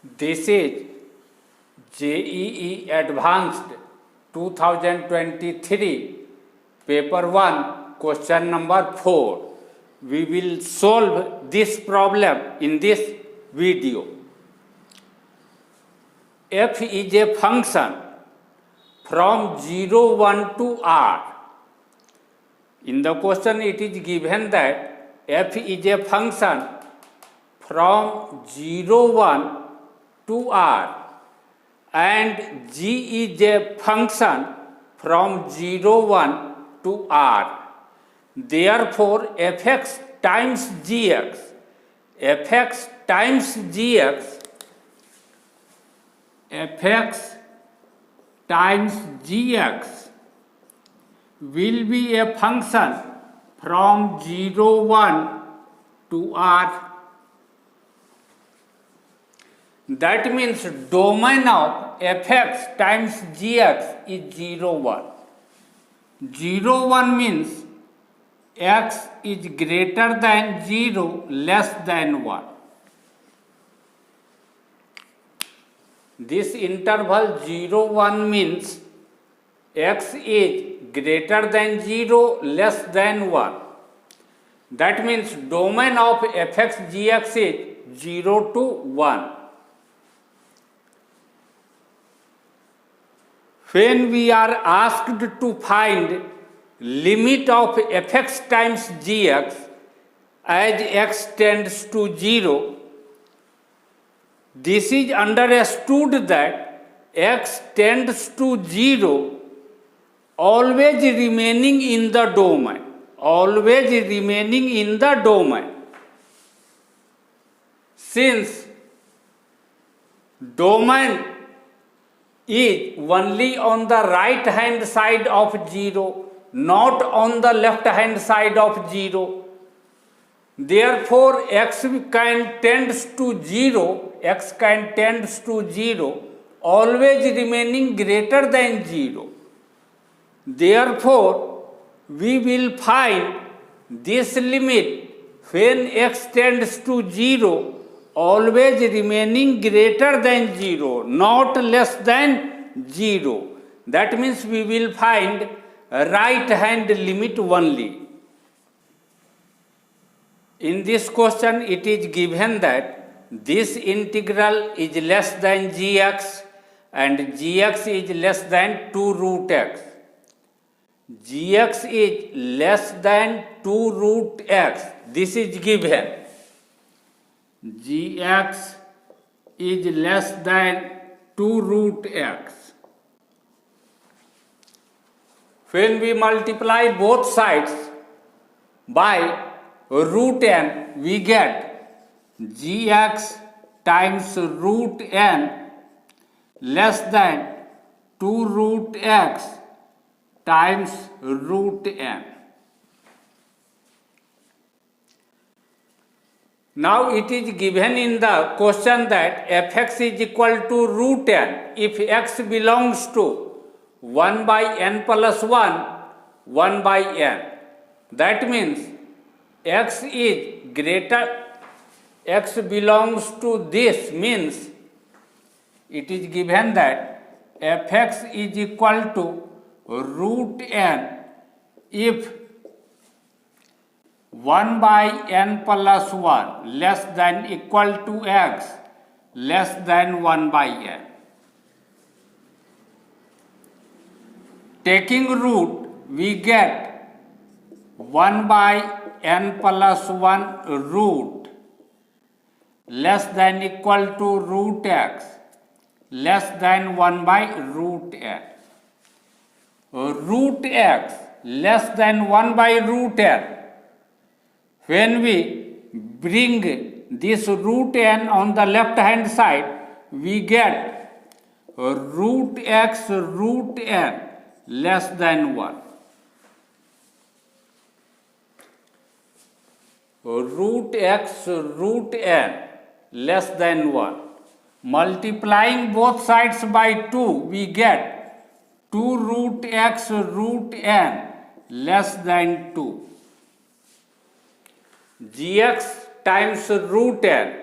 This is JEE Advanced 2023 Paper 1 question number 4. We will solve this problem in this video. F is a function from 0, 1 to R. In the question it is given that f is a function from 0, 1 to R and g is a function from 0, 1 to R. Therefore, fx times gx will be a function from 0, 1 to R. That means domain of fx times gx is 0, 1. 0, 1 means x is greater than 0, less than 1. This interval 0, 1 means x is greater than 0, less than 1. That means domain of fx gx is 0 to 1. When we are asked to find limit of fx times gx as x tends to 0, this is understood that x tends to 0 always remaining in the domain. Since domain is only on the right hand side of 0, not on the left hand side of 0. Therefore, x can tends to 0, always remaining greater than 0. Therefore, we will find this limit when x tends to 0, always remaining greater than 0, not less than 0. That means we will find right hand limit only. In this question, it is given that this integral is less than gx and gx is less than 2 root x. Gx is less than 2 root x. This is given. Gx is less than 2 root x. When we multiply both sides by root n, we get gx times root n less than 2 root x times root n. Now it is given in the question that fx is equal to root n if x belongs to 1 by n plus 1, 1 by n. That means x belongs to this, means it is given that fx is equal to root n if 1 by n plus 1 less than equal to x less than 1 by n. Taking root, we get 1 by n plus 1 root less than equal to root x less than 1 by root n. Root x less than 1 by root n. When we bring this root n on the left hand side, we get root x root n less than 1. Root x root n less than 1. Multiplying both sides by 2, we get 2 root x root n less than 2. Gx times root n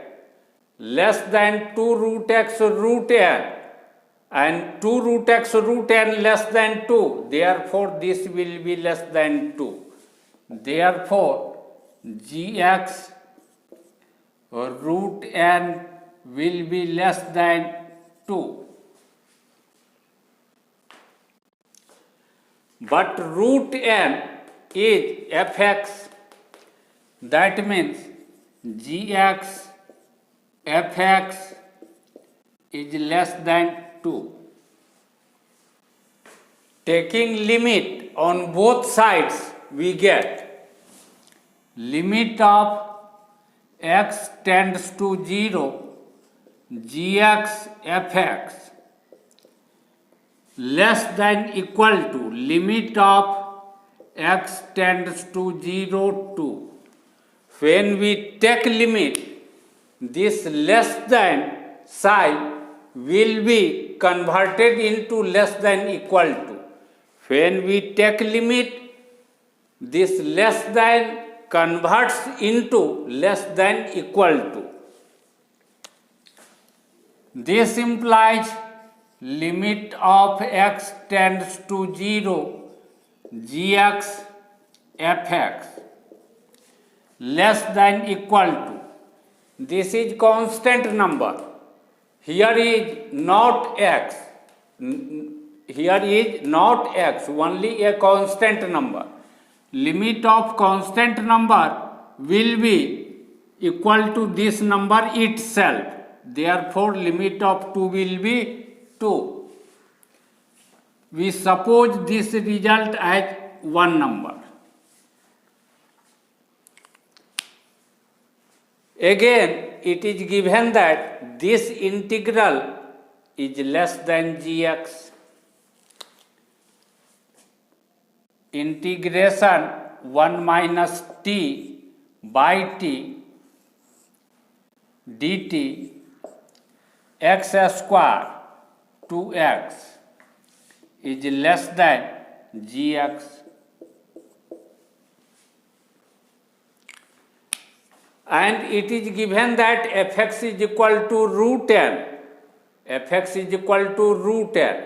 less than 2 root x root n, and 2 root x root n less than 2. Therefore, this will be less than 2. Therefore, gx root n will be less than 2. But root n is fx, that means gx fx is less than 2. Taking limit on both sides, we get limit of x tends to 0, gx fx less than equal to limit of x tends to 0 to. When we take limit, this less than sign will be converted into less than equal to. When we take limit, this less than converts into less than equal to. This implies limit of x tends to 0, gx fx less than equal to. This is constant number. Here is not x. Here is not x, only a constant number. Limit of constant number will be equal to this number itself. Therefore, limit of 2 will be 2. We suppose this result as one number. Again, it is given that this integral is less than gx. Integration 1 minus t by t dt x square 2x is less than gx. And it is given that fx is equal to root n. Fx is equal to root n.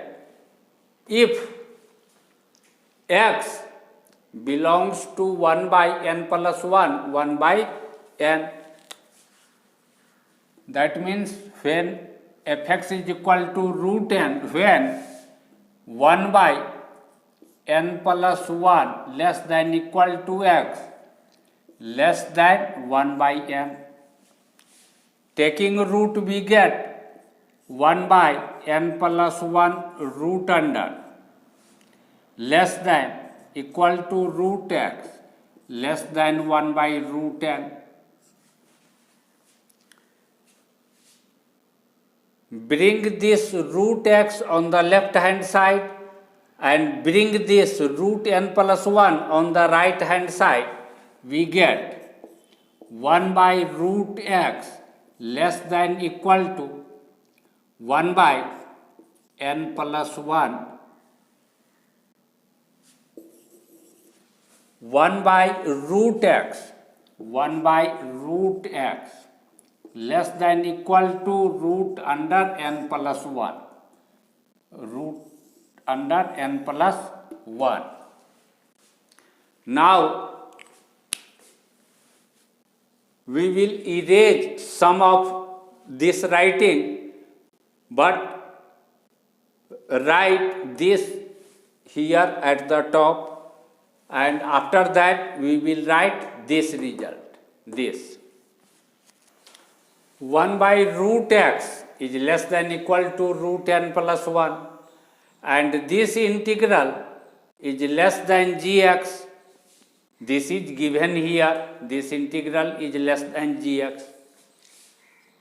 If x belongs to 1 by n plus 1, 1 by n. That means when fx is equal to root n, when 1 by n plus 1 less than equal to x less than 1 by n. Taking root, we get 1 by n plus 1 root under less than equal to root x less than 1 by root n. Bring this root x on the left hand side and bring this root n plus 1 on the right hand side. We get 1 by root x less than equal to 1 by n plus 1. 1 by root x, 1 by root x less than equal to root under n plus 1, root under n plus 1. Now, we will erase some of this writing, but write this here at the top. And after that, we will write this result, this. 1 by root x is less than equal to root n plus 1. And this integral is less than gx. This is given here. This integral is less than gx.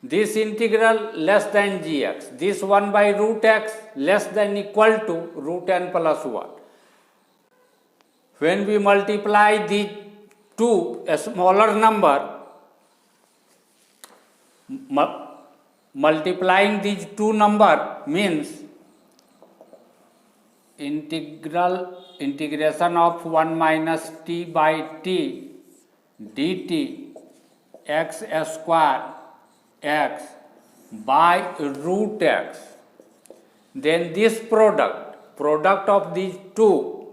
This integral less than gx. This 1 by root x less than equal to root n plus 1. When we multiply these two, a smaller number, multiplying these two number means integration of 1 minus t by t dt x square x by root x, then this product of these two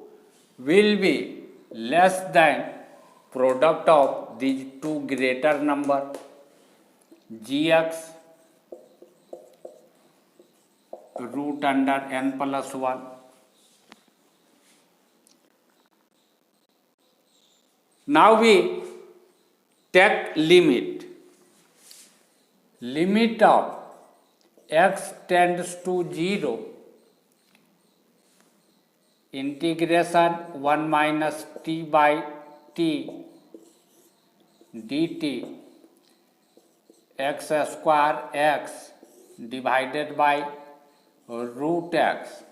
will be less than product of these two greater number, gx root under n plus 1. Now we take limit of x tends to 0 integration 1 minus t by t dt x square x divided by root x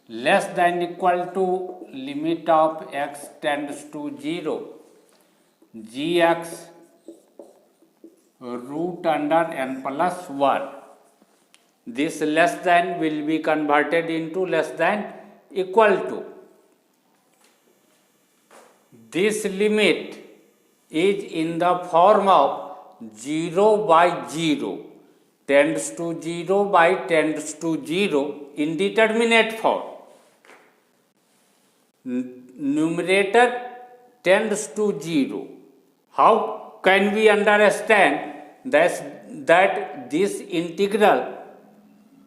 less than equal to limit of x tends to 0 gx root under n plus 1. This less than will be converted into less than equal to. This limit is in the form of 0 by 0 tends to 0 by tends to 0 indeterminate form. Numerator tends to 0. How can we understand that this integral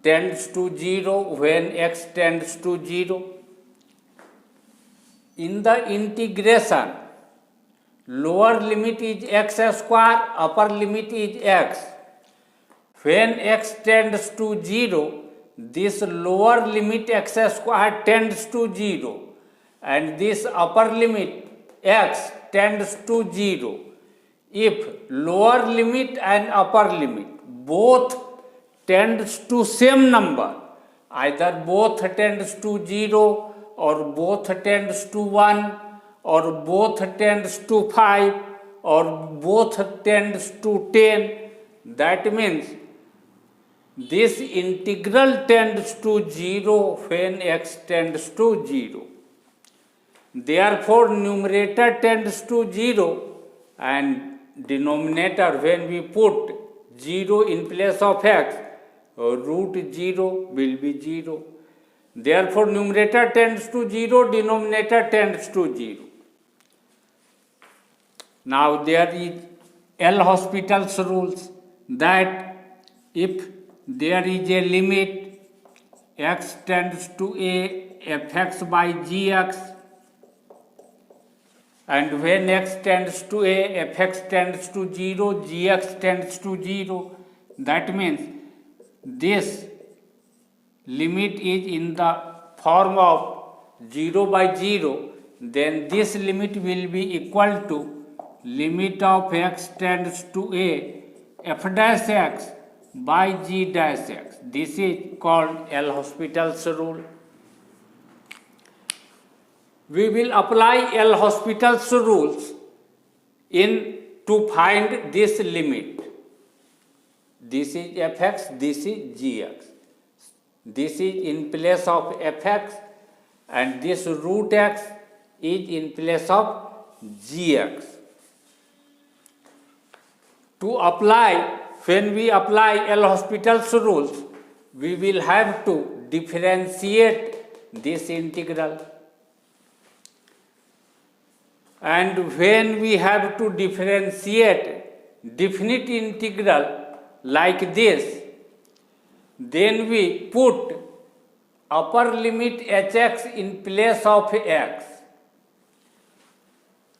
tends to 0 when x tends to 0? In the integration, lower limit is x square, upper limit is x. When x tends to 0, this lower limit x square tends to 0 and this upper limit x tends to 0. If lower limit and upper limit both tends to same number, either both tends to 0 or both tends to 1 or both tends to 5 or both tends to 10, that means this integral tends to 0 when x tends to 0. Therefore, numerator tends to 0 and denominator, when we put 0 in place of x, root 0 will be 0. Therefore, numerator tends to 0, denominator tends to 0. Now, there is L'Hospital's rules that if there is a limit x tends to a fx by gx, and when x tends to a, fx tends to 0, gx tends to 0, that means this limit is in the form of 0 by 0, then this limit will be equal to limit of x tends to a f dash x by g dash x. This is called L'Hospital's rule. We will apply L'Hospital's rules to find this limit. This is fx, this is gx. This is in place of fx and this root x is in place of gx. To apply, when we apply L'Hospital's rules, we will have to differentiate this integral. And when we have to differentiate definite integral like this, then we put upper limit hx in place of x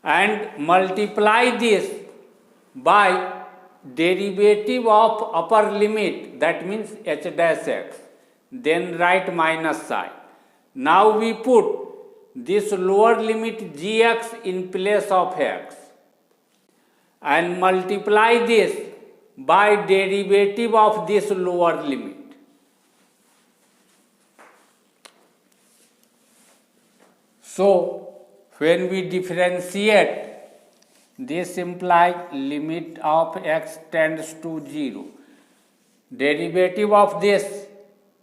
and multiply this by derivative of upper limit, that means h dash x, then write minus sign. Now we put this lower limit gx in place of x and multiply this by derivative of this lower limit. So, when we differentiate, this implies limit of x tends to 0. Derivative of this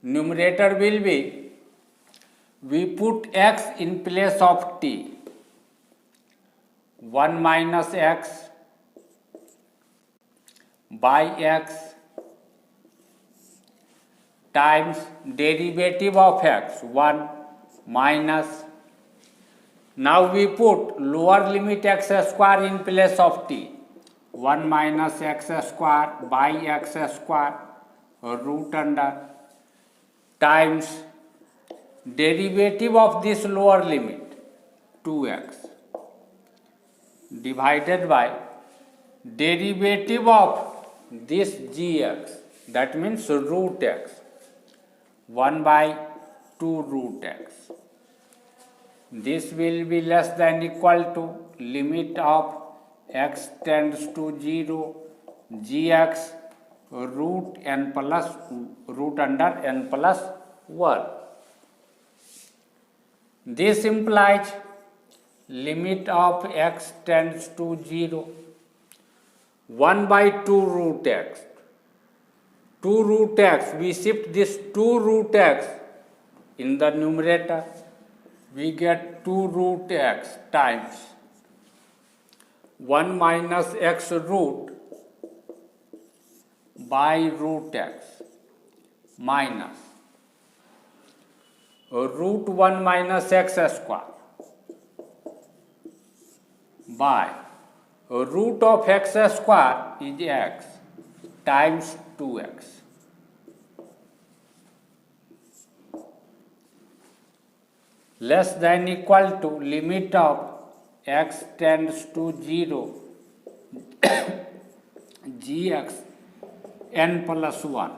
numerator will be, we put x in place of t, 1 minus x by x times derivative of x 1 minus. Now we put lower limit x square in place of t. 1 minus x square by x square root under times derivative of this lower limit 2x divided by derivative of this gx, that means root x, 1 by 2 root x. This will be less than equal to limit of x tends to 0 gx root n plus root under n plus 1. This implies limit of x tends to 0 1 by 2 root x. 2 root x, we shift this 2 root x in the numerator, we get 2 root x times 1 minus x root by root x minus root 1 minus x square by root of x square is x times 2x. Less than equal to limit of x tends to 0 gx n plus 1.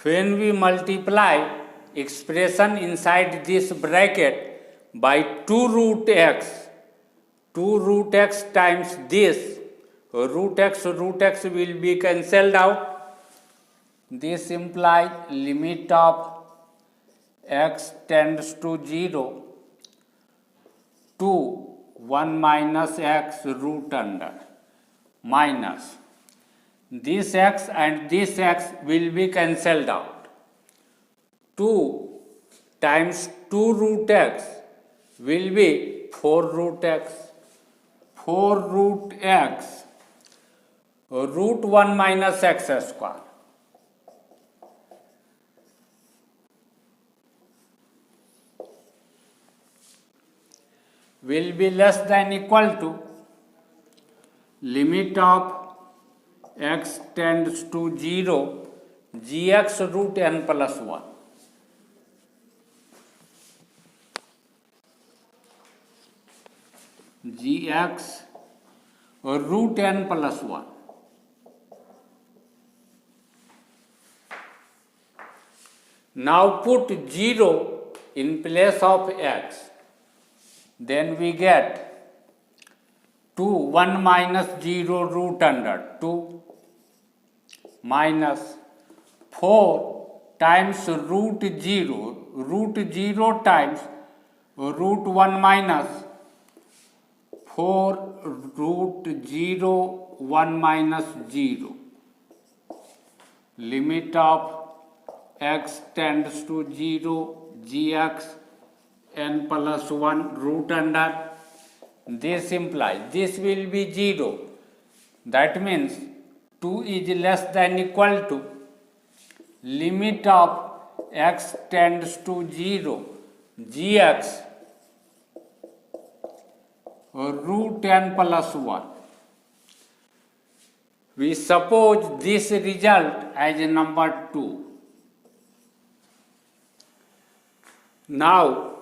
When we multiply expression inside this bracket by 2 root x times this root x will be cancelled out. This implies limit of x tends to 0 to 1 minus x root under minus this x and this x will be cancelled out. 2 times 2 root x will be 4 root x. 4 root x root 1 minus x square. Will be less than equal to limit of x tends to 0 gx root n plus 1. Gx root n plus 1. Now put 0 in place of x. Then we get 2 1 minus 0 root under 2 minus 4 times root 0 times root 1 minus 4 root 0 1 minus 0. Limit of x tends to 0 gx n plus 1 root under. This implies this will be 0. That means 2 is less than equal to limit of x tends to 0 gx root n plus 1. We suppose this result as number 2. Now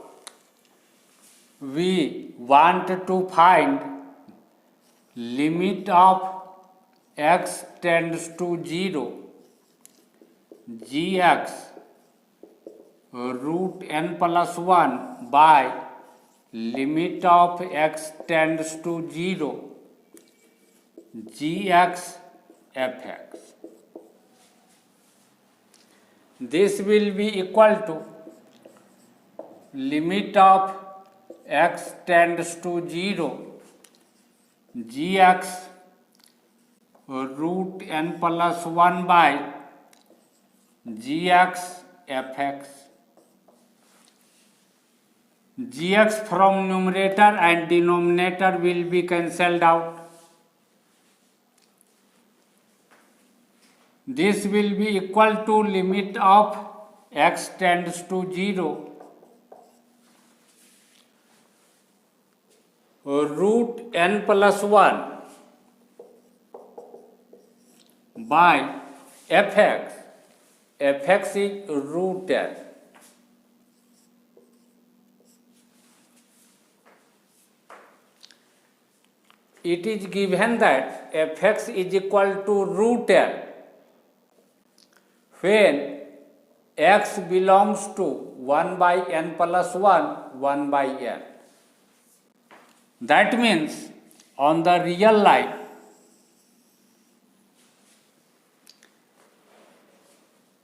we want to find limit of x tends to 0 gx root n plus 1 by limit of x tends to 0 gx fx. This will be equal to limit of x tends to 0 gx root n plus 1 by gx fx. Gx from numerator and denominator will be cancelled out. This will be equal to limit of x tends to 0 root n plus 1 by fx. Fx is root n. It is given that fx is equal to root n when x belongs to 1 by n plus 1, 1 by n. That means on the real line,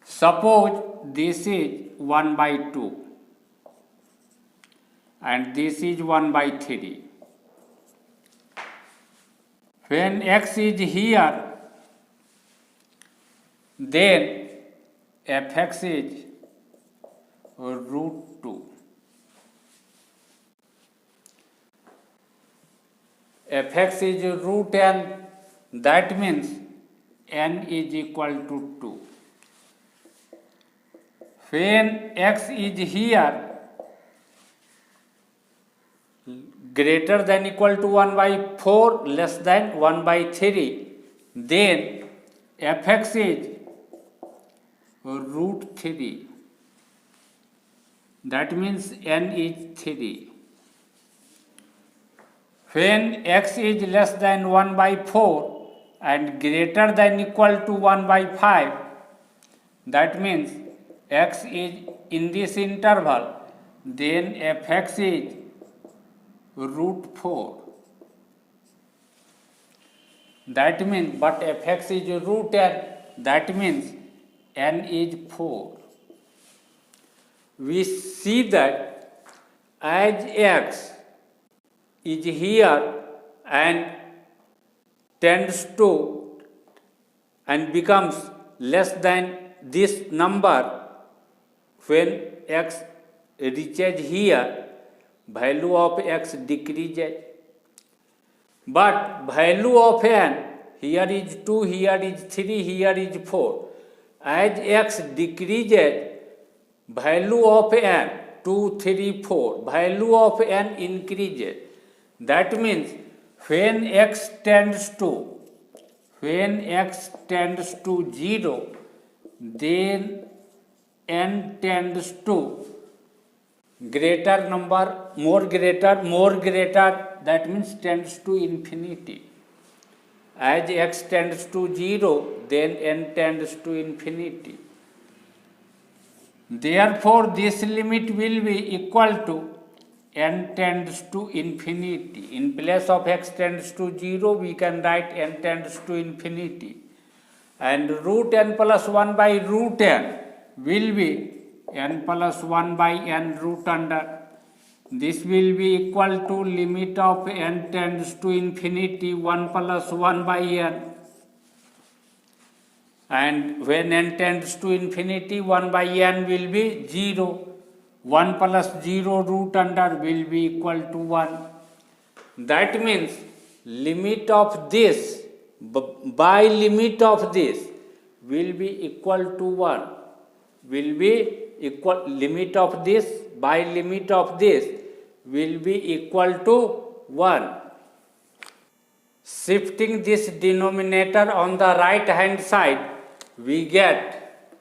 suppose this is 1 by 2 and this is 1 by 3. When x is here, then fx is root 2. Fx is root n, that means n is equal to 2. When x is here greater than equal to 1 by 4 less than 1 by 3, then fx is root 3. That means n is 3. When x is less than 1 by 4 and greater than equal to 1 by 5, that means x is in this interval, then fx is root 4. That means, but fx is root n, that means n is 4. We see that as x is here and tends to and becomes less than this number, when x reaches here, value of x decreases. But value of n, here is 2, here is 3, here is 4. As x decreases, value of n, 2, 3, 4, value of n increases. That means when x tends to 0, then n tends to greater number, more greater, that means tends to infinity. As x tends to 0, then n tends to infinity. Therefore, this limit will be equal to n tends to infinity. In place of x tends to 0, we can write n tends to infinity. And root n plus 1 by root n will be n plus 1 by n root under. This will be equal to limit of n tends to infinity 1 plus 1 by n. And when n tends to infinity, 1 by n will be 0. 1 plus 0 root under will be equal to 1. That means limit of this by limit of this will be equal to 1. Will be equal, limit of this by limit of this will be equal to 1. Shifting this denominator on the right hand side, we get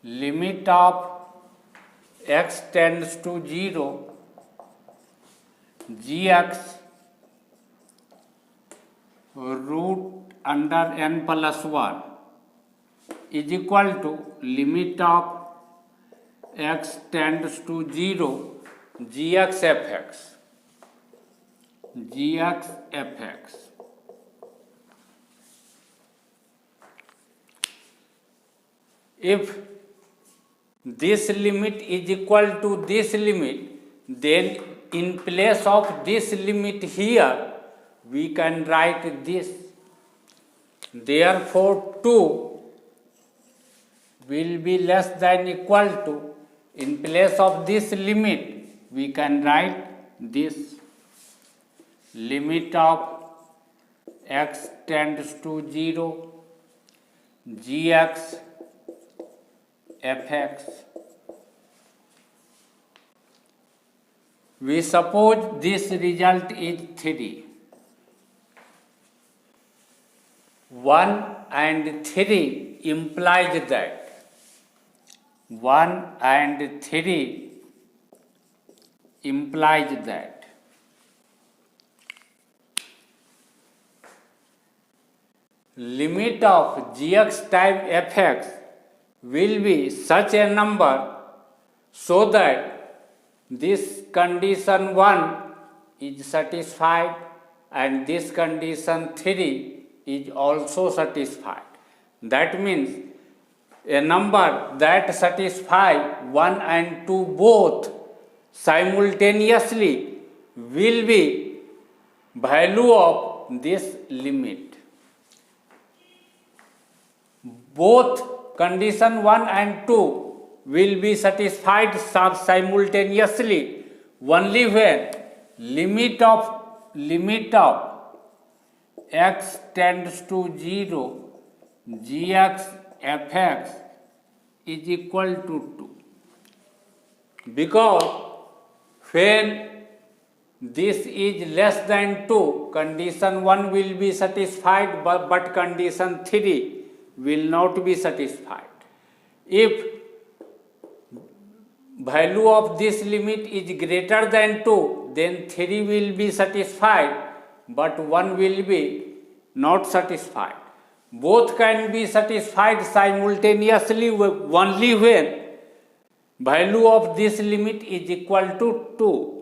limit of x tends to 0, gx root under n plus 1 is equal to limit of x tends to 0, gx fx. If this limit is equal to this limit, then in place of this limit here, we can write this. Therefore, 2 will be less than equal to, in place of this limit, we can write this. Limit of x tends to 0, gx fx. We suppose this result is 3. 1 and 3 implies that 1 and 3 implies that limit of gx times fx will be such a number so that this condition 1 is satisfied and this condition 3 is also satisfied. That means a number that satisfies 1 and 2 both simultaneously will be value of this limit. Both condition 1 and 2 will be satisfied simultaneously only when limit of x tends to 0 gx fx is equal to 2. Because when this is less than 2, condition 1 will be satisfied but condition 3 will not be satisfied. If value of this limit is greater than 2, then 3 will be satisfied but 1 will be not satisfied. Both can be satisfied simultaneously only when value of this limit is equal to 2.